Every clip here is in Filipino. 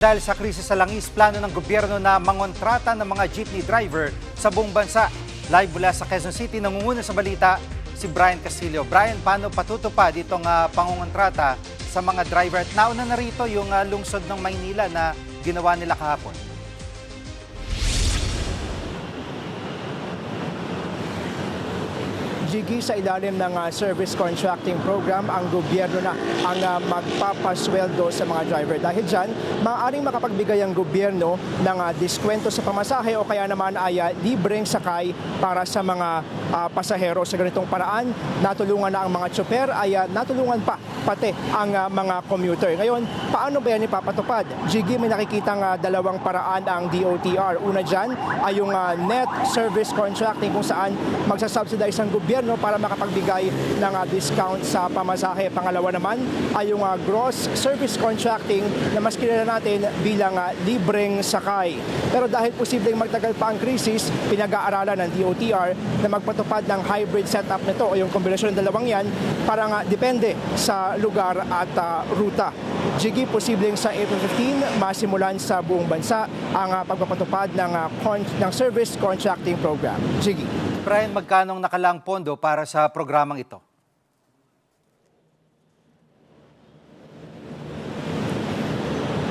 Dahil sa krisis sa langis, plano ng gobyerno na mangontrata ng mga jeepney driver sa buong bansa. Live mula sa Quezon City, nangunguna sa balita si Brian Castillo. Brian, paano patutupad itong pangongontrata sa mga driver? At nauna na rito yung lungsod ng Maynila na ginawa nila kahapon. Jiggy, sa ilalim ng service contracting program, ang gobyerno na ang magpapasweldo sa mga driver. Dahil dyan, maaaring makapagbigay ang gobyerno ng diskwento sa pamasahe o kaya naman ay libreng sakay para sa mga pasahero. Sa ganitong paraan, natulungan na ang mga tsoper, ay natulungan pa pati ang mga commuter. Ngayon, paano ba yan ipapatupad? Jiggy, may nakikitang dalawang paraan ang DOTR. Una dyan ay yung net service contracting kung saan magsasubsidize ang gobyerno para makapagbigay ng discount sa pamasahe. Pangalawa naman ay yung gross service contracting na mas kilala natin bilang libreng sakay. Pero dahil posibleng magtagal pa ang krisis, pinag-aaralan ng DOTR na magpatupad ng hybrid setup nito o yung kombinasyon ng dalawang yan para depende sa lugar at ruta. Jiggy, posibleng sa April 15 masimulan sa buong bansa ang pagpapatupad ng service contracting program. Jiggy. Brian, magkanong nakalang pondo para sa programang ito?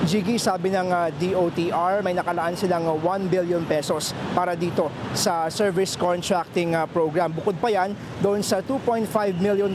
Jiggy, sabi ng DOTR, may nakalaan silang 1 billion pesos para dito sa service contracting program. Bukod pa yan, doon sa 2.5 billion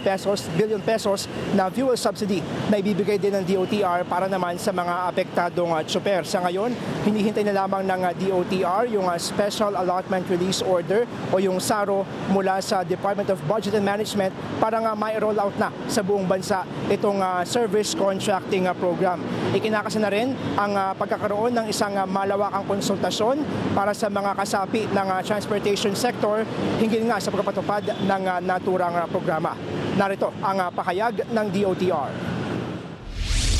pesos na fuel subsidy na ibibigay din ng DOTR para naman sa mga apektadong tsoper. Sa ngayon, hinihintay na lamang ng DOTR yung Special Allotment Release Order o yung SARO mula sa Department of Budget and Management para ma-roll out na sa buong bansa itong service contracting program. Ikinakasa na rin ang pagkakaroon ng isang malawakang konsultasyon para sa mga kasapi ng transportation sector hinggil nga sa pagpapatupad ng naturang programa. Narito ang pahayag ng DOTR.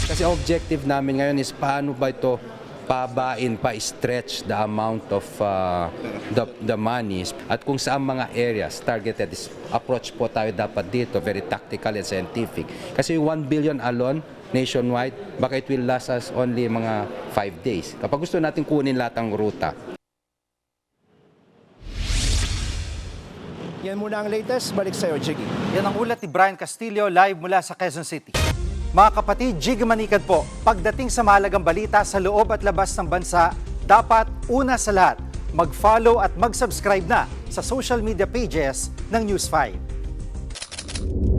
Kasi objective namin ngayon is paano ba ito pabain, pa-stretch the amount of the money at kung saan mga areas targeted is approach po tayo dapat dito, very tactical and scientific. Kasi 1 billion alone nationwide, baka it will last us only mga 5 days. Kapag gusto natin kunin lahat ng ruta. Yan muna ang latest. Balik sa'yo, Jiggy. Yan ang ulat ni Brian Castillo live mula sa Quezon City. Mga kapatid, Jiggy Manikad po. Pagdating sa mahalagang balita sa loob at labas ng bansa, dapat una sa lahat, mag-follow at mag-subscribe na sa social media pages ng News 5.